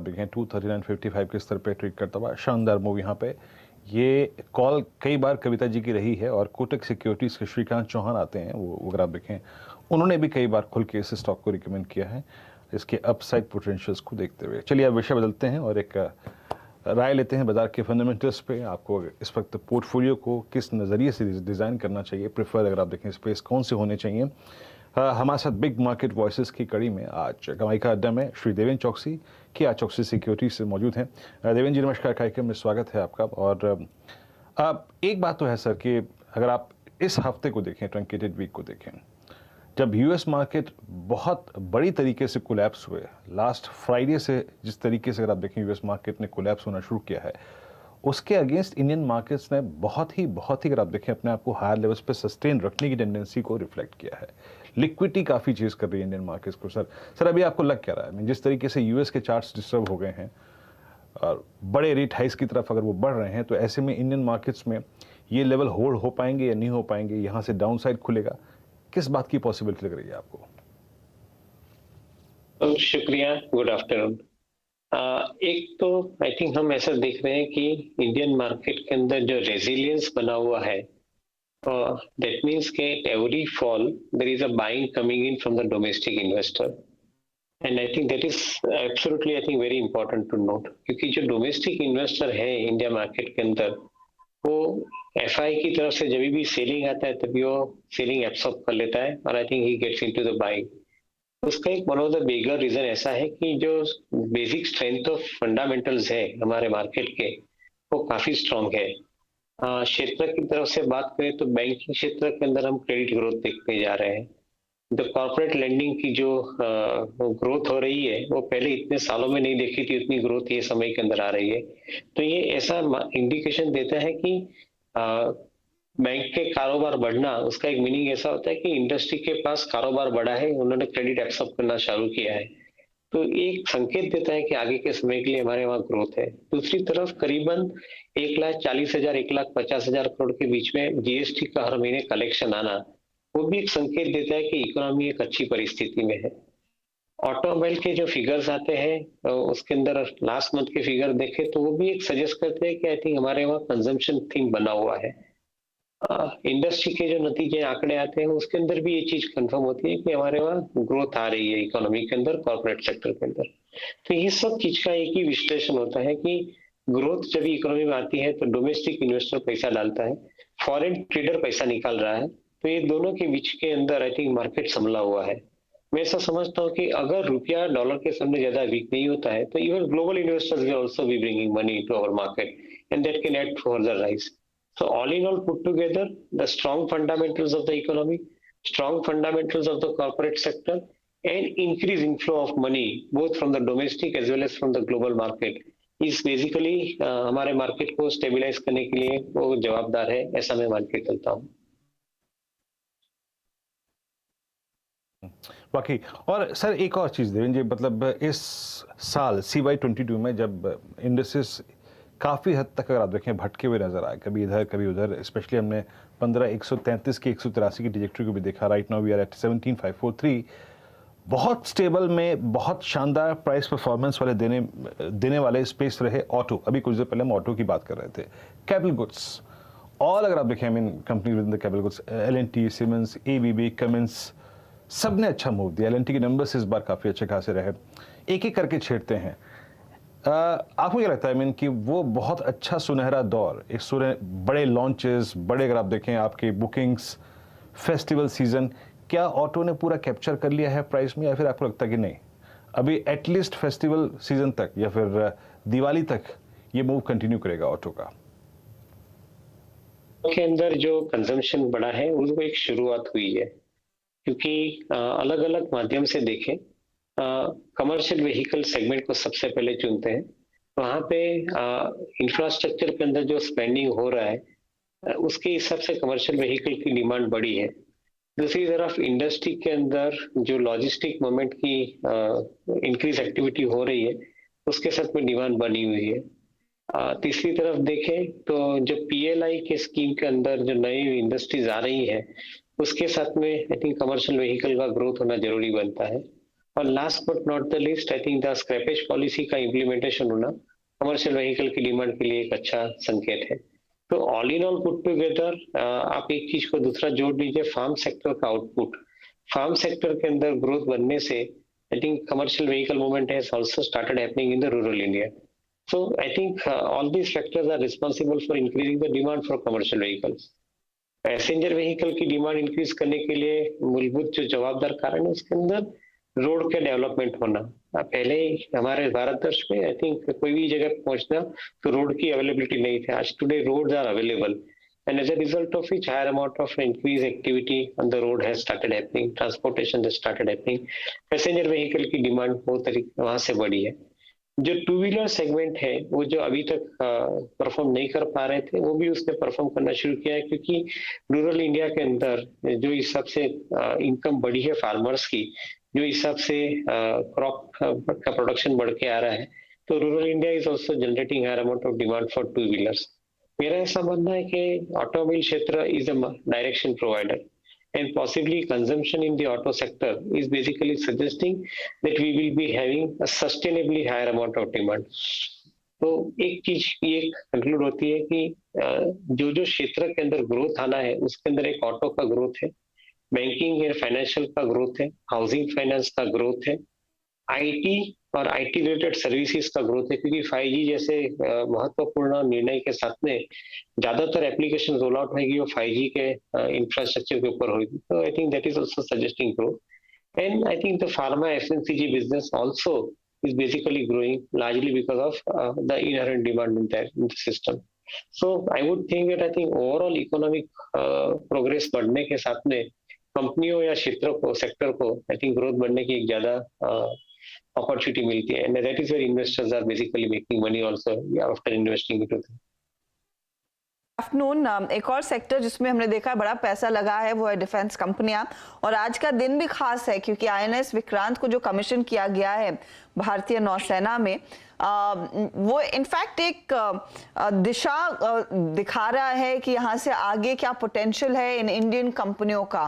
देखें 239.55 के स्तर पे ट्रेड करता हुआ शानदार मूव यहाँ पे। ये कॉल कई बार कविता जी की रही है और कोटक सिक्योरिटीज़ के श्रीकांत चौहान आते हैं, वो अगर आप देखें उन्होंने भी कई बार खुल के इस स्टॉक को रिकमेंड किया है इसके अपसाइड पोटेंशियल्स को देखते हुए। चलिए अब विषय बदलते हैं और एक राय लेते हैं बाजार के फंडामेंटल्स पे। आपको इस वक्त पोर्टफोलियो को किस नज़रिए से डिज़ाइन करना चाहिए, प्रेफर अगर आप देखें स्पेस कौन से होने चाहिए। हमारे साथ बिग मार्केट वॉइसेस की कड़ी में आज कमाई का अड्डा में श्री देवेंद्र चौकसी की आज चौकसी सिक्योरिटी से मौजूद हैं। देवेंद्र जी नमस्कार, कार्यक्रम में स्वागत है आपका। और एक बात तो है सर कि अगर आप इस हफ्ते को देखें, ट्रंकेटेड वीक को देखें, जब यूएस मार्केट बहुत बड़ी तरीके से कोलैप्स हुए, लास्ट फ्राइडे से जिस तरीके से अगर आप देखें यूएस मार्केट ने कोलैप्स होना शुरू किया है, उसके अगेंस्ट इंडियन मार्केट्स ने बहुत ही अगर आप देखें अपने आप को हायर लेवल्स पे सस्टेन रखने की टेंडेंसी को रिफ्लेक्ट किया है। लिक्विडिटी काफ़ी चेज कर रही है इंडियन मार्केट्स को। सर अभी आपको लग क्या रहा है, जिस तरीके से यूएस के चार्ट्स डिस्टर्ब हो गए हैं और बड़े रेट हाइस की तरफ अगर वो बढ़ रहे हैं, तो ऐसे में इंडियन मार्केट्स में ये लेवल होल्ड हो पाएंगे या नहीं हो पाएंगे, यहाँ से डाउन साइड खुलेगा, किस बात की पॉसिबिलिटी लग रही है आपको? शुक्रिया, गुड आफ्टरनून। एक तो आई थिंक हम ऐसा देख रहे हैं कि इंडियन मार्केट के अंदर जो रेजिलियंस बना हुआ है, दैट मीन्स के every fall there is a buying coming in from the domestic investor, and I think that is absolutely I think very important to note, क्योंकि जो डोमेस्टिक इन्वेस्टर है इंडिया मार्केट के अंदर, वो एफआई की तरफ से जब भी सेलिंग आता है तभी वो सेलिंग एब्सॉर्ब कर लेता है और I think he gets into the buying. उसका एक one of the bigger reason ऐसा है कि जो बेसिक स्ट्रेंथ ऑफ फंडामेंटल्स है हमारे मार्केट के, वो काफी स्ट्रांग है। क्षेत्र की तरफ से बात करें तो बैंकिंग क्षेत्र के अंदर हम क्रेडिट ग्रोथ देखते जा रहे हैं। द कॉर्पोरेट लेंडिंग की जो ग्रोथ हो रही है, वो पहले इतने सालों में नहीं देखी थी, उतनी ग्रोथ ये समय के अंदर आ रही है। तो ये ऐसा इंडिकेशन देता है कि बैंक के कारोबार बढ़ना, उसका एक मीनिंग ऐसा होता है कि इंडस्ट्री के पास कारोबार बढ़ा है, उन्होंने क्रेडिट एक्सेप्ट करना शुरू किया है, तो एक संकेत देता है कि आगे के समय के लिए हमारे वहाँ ग्रोथ है। दूसरी तरफ करीबन 1,40,000 1,50,000 करोड़ के बीच में जीएसटी का हर महीने कलेक्शन आना, वो भी एक संकेत देता है कि इकोनॉमी एक अच्छी परिस्थिति में है। ऑटोमोबाइल के जो फिगर्स आते हैं उसके अंदर लास्ट मंथ के फिगर देखें तो वो भी एक सजेस्ट करते हैं कि आई थिंक हमारे वहाँ कंजम्पशन थीम बना हुआ है। इंडस्ट्री के जो नतीजे आंकड़े आते हैं उसके अंदर भी ये चीज कंफर्म होती है कि हमारे वहाँ ग्रोथ आ रही है इकोनॉमी के अंदर, कॉर्पोरेट सेक्टर के अंदर। तो ये सब चीज का एक ही विश्लेषण होता है कि ग्रोथ जब इकोनॉमी में आती है तो डोमेस्टिक इन्वेस्टर पैसा डालता है, फॉरेन ट्रेडर पैसा निकाल रहा है, तो ये दोनों के बीच के अंदर आई थिंक मार्केट संभला हुआ है। मैं ऐसा समझता हूँ कि अगर रुपया डॉलर के सामने ज्यादा वीक नहीं होता है तो even global investors will also be bringing money into our market and that can add further rise. So all in all put together, the strong fundamentals of the economy, strong fundamentals of the corporate sector, and increased inflow of money both from the domestic as well as from the global market is basically हमारे market को stabilise करने के लिए वो जवाबदार है, ऐसा मैं मान के चलता हूँ। बाकी और सर एक और चीज़ देवेंद्र जी, मतलब इस साल CY22 में जब इंडेक्सेस काफ़ी हद तक अगर आप देखें भटके हुए नजर आए, कभी इधर कभी उधर, स्पेशली हमने 15,133 की 183 की ट्रैजेक्टरी को भी देखा। Right now we are at 17,543, बहुत स्टेबल में बहुत शानदार प्राइस परफॉर्मेंस वाले देने वाले स्पेस रहे ऑटो। अभी कुछ देर पहले हम ऑटो की बात कर रहे थे। कैपिटल गुड्स ऑल अगर आप देखें, I mean company with in the capital goods, L&T, siemens, ABB, Cummins, सब ने अच्छा मूव दिया। L&T के नंबर्स इस बार काफ़ी अच्छे खासे रहे। एक एक करके छेड़ते हैं। आपको क्या लगता है मीन कि वो बहुत अच्छा सुनहरा दौर, एक बड़े लॉन्चेस, बड़े अगर आप देखें आपके बुकिंग्स, फेस्टिवल सीजन, क्या ऑटो ने पूरा कैप्चर कर लिया है प्राइस में, या फिर आपको लगता है कि नहीं, अभी एटलीस्ट फेस्टिवल सीजन तक या फिर दिवाली तक ये मूव कंटिन्यू करेगा ऑटो का? के अंदर जो कंजम्पशन बढ़ा है उसको एक शुरुआत हुई है, क्योंकि अलग अलग माध्यम से देखें, कमर्शियल व्हीकल सेगमेंट को सबसे पहले चुनते हैं। वहाँ पे इंफ्रास्ट्रक्चर के अंदर जो स्पेंडिंग हो रहा है उसके हिसाब से कमर्शियल व्हीकल की डिमांड बढ़ी है। दूसरी तरफ इंडस्ट्री के अंदर जो लॉजिस्टिक मोमेंट की इंक्रीज एक्टिविटी हो रही है उसके साथ में डिमांड बनी हुई है। तीसरी तरफ देखें तो जो PLI के स्कीम के अंदर जो नई इंडस्ट्रीज आ रही है उसके साथ में आई थिंक कमर्शियल व्हीकल का ग्रोथ होना जरूरी बनता है। और last but not the list I think the scrappage policy का इम्प्लीमेंटेशन होना कमर्शियल व्हीकल की डिमांड के लिए एक अच्छा संकेत है। तो all in all put together आप एक चीज को दूसरा जोड़ लीजिए, फार्म सेक्टर का आउटपुट, फार्म सेक्टर के अंदर ग्रोथ बनने से I think commercial vehicle movement has also started happening in the rural India. So I think all these factors are responsible for increasing the demand for commercial vehicles. Passenger vehicle की demand increase करने के लिए मूलभूत जो जवाबदार कारण है उसके अंदर रोड का डेवलपमेंट होना। पहले हमारे भारत वर्ष में आई थिंक कोई भी जगह पहुंचना तो रोड की अवेलेबिलिटी नहीं थी। आज today roads are available and as a result of which higher amount of increased activity on the road has started happening, transportation has started happening, passenger vehicle की डिमांड बहुत वहां से बढ़ी है। जो टू व्हीलर सेगमेंट है वो जो अभी तक परफॉर्म नहीं कर पा रहे थे वो भी उसने परफॉर्म करना शुरू किया है, क्योंकि रूरल इंडिया के अंदर जो हिसाब से इनकम बढ़ी है फार्मर्स की, जो हिसाब से क्रॉप का प्रोडक्शन बढ़ के आ रहा है, तो rural India is also generating higher amount of demand for two wheelers. मेरा ऐसा मानना है कि ऑटोमोबाइल क्षेत्र is a direction provider and possibly consumption in the auto sector is basically suggesting that we will be having a sustainably higher amount of demand. तो एक चीज ये कंक्लूड होती है कि जो जो क्षेत्र के अंदर ग्रोथ आना है उसके अंदर एक ऑटो का ग्रोथ है, बैंकिंग एंड फाइनेंशियल का ग्रोथ है, हाउसिंग फाइनेंस का ग्रोथ है, आईटी और आईटी रिलेटेड सर्विसेज का ग्रोथ है, क्योंकि 5G जैसे महत्वपूर्ण निर्णय के साथ में ज्यादातर एप्लीकेशन रोल आउट होगी वो 5G के इंफ्रास्ट्रक्चर के ऊपर होगी। तो आई think that is also suggesting growth and I think the pharma FMCG business also is basically growing largely because of the inherent demand in the system. So I would think that I think overall economic progress बढ़ने के साथ में कंपनियों या क्षेत्रों को sector को I think growth बढ़ने की एक ज्यादा अपॉर्चुनिटी मिलती है, and that is where investors are basically making money also after investing into them. Afternoon एक और सेक्टर जिसमें हमने देखा बड़ा पैसा लगा है वो है डिफेंस कंपनियां, और आज का दिन भी खास है क्योंकि आईएनएस विक्रांत को जो कमीशन किया गया है भारतीय नौसेना में वो इनफैक्ट एक दिशा दिखा रहा है कि यहाँ से आगे क्या पोटेंशियल है इन इंडियन कंपनियों का।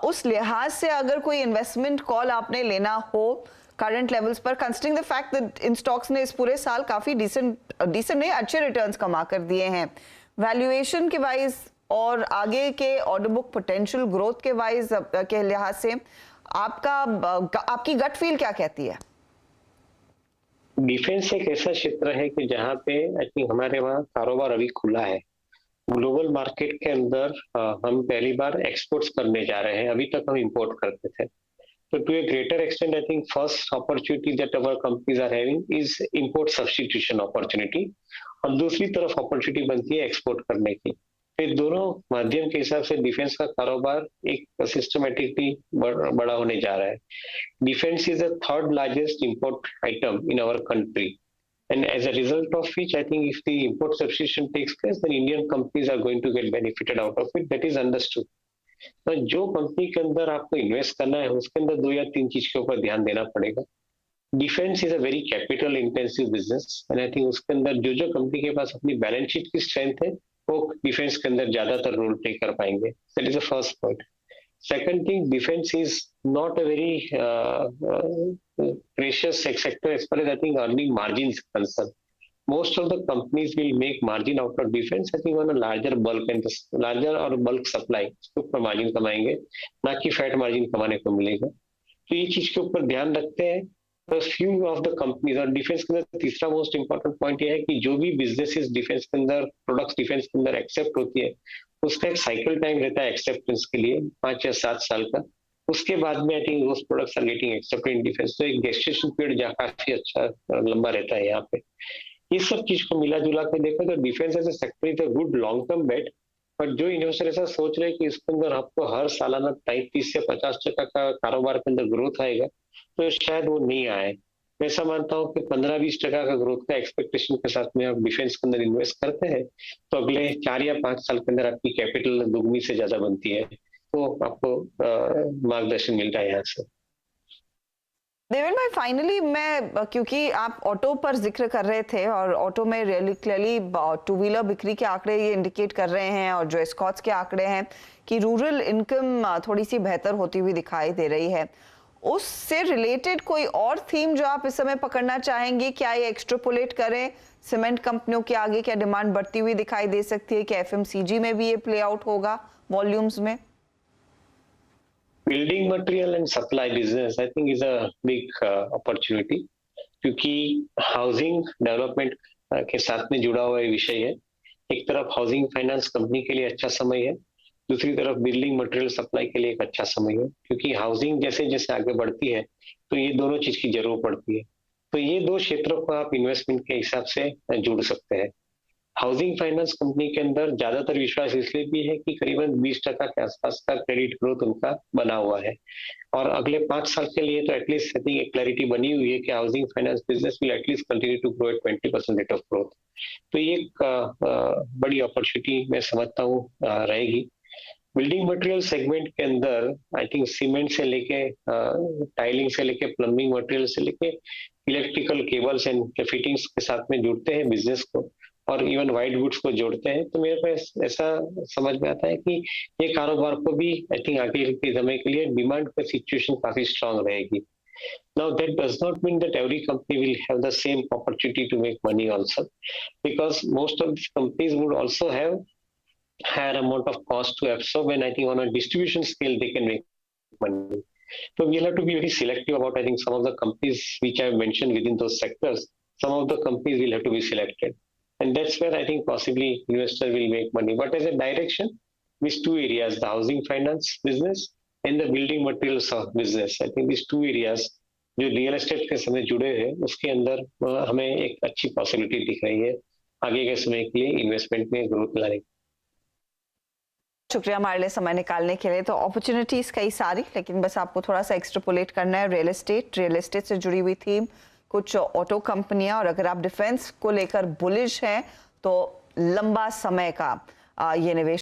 उस लिहाज से अगर कोई इन्वेस्टमेंट कॉल आपने लेना हो करंट लेवल्स पर, considering the fact that in stocks ने इस पूरे साल काफी डिसेंट नहीं अच्छे रिटर्न्स कमा कर दिए हैं, वैल्यूएशन के वाइज और आगे के ऑर्डर बुक पोटेंशियल ग्रोथ के वाइज के लिहाज से आपकी गट फील क्या कहती है? डिफेंस एक ऐसा क्षेत्र है कि जहाँ पे आई थिंक हमारे वहाँ कारोबार अभी खुला है। ग्लोबल मार्केट के अंदर हम पहली बार एक्सपोर्ट्स करने जा रहे हैं, अभी तक हम इंपोर्ट करते थे। तो to a greater extent I think first opportunity that our companies are having is import substitution opportunity, और दूसरी तरफ अपॉर्चुनिटी बनती है एक्सपोर्ट करने की। फिर दोनों माध्यम के हिसाब से डिफेंस का कारोबार एक सिस्टमेटिकली बड़ा होने जा रहा है। Defence is the third largest import item in our country, and as a result of which I think if the import substitution takes place then Indian companies are going to get benefited out of it, that is understood. तो जो company के अंदर आपको invest करना है उसके अंदर 2 या 3 चीज के ऊपर ध्यान देना पड़ेगा। Defence is a very capital intensive business and I think उसके अंदर जो जो कंपनी के पास अपनी बैलेंस शीट की स्ट्रेंथ है वो डिफेंस के अंदर ज्यादातर रोल प्ले कर पाएंगे। That is the first point. Second thing, defense is not a very precious sector as far as I think earning margins concerned. Most of the companies will make margin out of defense, I think on a larger bulk and larger or bulk supply उसके ऊपर margin कमाएंगे, ना कि fat margin कमाने को मिलेगा। तो ये चीज के ऊपर ध्यान रखते हैं। तो फ्यू ऑफ द कंपनीज, और डिफेंस के अंदर तीसरा मोस्ट इंपॉर्टेंट पॉइंट ये है कि जो भी बिजनेसेस डिफेंस के अंदर प्रोडक्ट्स डिफेंस के अंदर एक्सेप्ट होती है उसका एक साइकिल टाइम रहता है एक्सेप्टेंस के लिए 5 या 7 साल का। उसके बाद में I think those products are getting accepted in defence, तो एक गेस्टेशन पीरियड काफी अच्छा लंबा रहता है यहाँ पे। ये सब चीज को मिला जुला के देखो तो defence as a sector is a good long term bet, but जो इन्वेस्टर ऐसा सोच रहे हैं कि इसके अंदर आपको हर सालाना 30 से 50% का कारोबार के अंदर ग्रोथ आएगा, तो शायद वो नहीं आए। मैं ऐसा मानता हूँ कि 15-20% का ग्रोथ का एक्सपेक्टेशन के साथ में आप डिफेंस के अंदर इन्वेस्ट करते हैं तो अगले 4 या 5 साल के अंदर आपकी कैपिटल दुगनी से ज्यादा बनती है, तो आपको मार्गदर्शन मिलता है यहाँ से। देवेंद्र भाई, फाइनली मैं, क्योंकि आप ऑटो पर जिक्र कर रहे थे और ऑटो में रियली क्लियरली टू व्हीलर बिक्री के आंकड़े ये इंडिकेट कर रहे हैं और जो एस्कॉट्स के आंकड़े हैं कि रूरल इनकम थोड़ी सी बेहतर होती हुई दिखाई दे रही है। उससे रिलेटेड कोई और थीम जो आप इस समय पकड़ना चाहेंगे? क्या ये एक्सट्रापोलेट करें सीमेंट कंपनियों के आगे, क्या डिमांड बढ़ती हुई दिखाई दे सकती है? क्या एफएमसीजी में भी ये प्ले आउट होगा वॉल्यूम्स में? Building material and supply business I think is a big opportunity, क्योंकि हाउसिंग डेवलपमेंट के साथ में जुड़ा हुआ ये विषय है। एक तरफ हाउसिंग फाइनेंस कंपनी के लिए अच्छा समय है, दूसरी तरफ बिल्डिंग मटेरियल सप्लाई के लिए एक अच्छा समय है, क्योंकि हाउसिंग जैसे जैसे आगे बढ़ती है तो ये दोनों चीज की जरूरत पड़ती है। तो ये दो क्षेत्रों को आप इन्वेस्टमेंट के हिसाब से जोड़ सकते हैं। हाउसिंग फाइनेंस कंपनी के अंदर ज्यादातर विश्वास इसलिए भी है कि करीबन 20% के आसपास का क्रेडिट ग्रोथ उनका बना हुआ है, और अगले 5 साल के लिए तो एटलीस्ट आई थिंक एक क्लैरिटी बनी हुई है कि housing finance business will at least continue to grow at 20% rate of growth. तो ये एक बड़ी अपॉर्चुनिटी मैं समझता हूँ रहेगी। बिल्डिंग मटेरियल सेगमेंट के अंदर आई थिंक सीमेंट से लेके टाइलिंग से लेके प्लम्बिंग मटेरियल से लेके इलेक्ट्रिकल केबल्स एंड फिटिंग्स के साथ में जुड़ते हैं बिजनेस को, और इवन वाइट गुड्स को जोड़ते हैं। तो मेरे को ऐसा समझ में आता है कि ये कारोबार को भी आई थिंक आगे के समय के लिए डिमांड का सिचुएशन काफी स्ट्रांग रहेगी। Now that does not mean that every company will have the same opportunity to make money also, because most of these companies would also have higher amount of cost to absorb, and I think on a distribution scale they can make money. So we'll have to be very selective about, I think, some of the companies which I have mentioned within those sectors. Some of the companies will have to be selected, and that's where I think possibly investor will make money. But as a direction, these two areas, the housing finance business and the building materials business, I think these two areas जो real estate के समय जुड़े हैं उसके अंदर हमें एक अच्छी पॉसिबिलिटी दिख रही है आगे के समय के लिए इन्वेस्टमेंट में ग्रोथ लाने की। शुक्रिया हमारे लिए समय निकालने के लिए। तो अपॉर्चुनिटीज कई सारी, लेकिन बस आपको थोड़ा सा एक्सट्रापोलेट करना है। रियल एस्टेट से जुड़ी हुई थीम, कुछ ऑटो कंपनियां, और अगर आप डिफेंस को लेकर बुलिश हैं तो लंबा समय का ये निवेश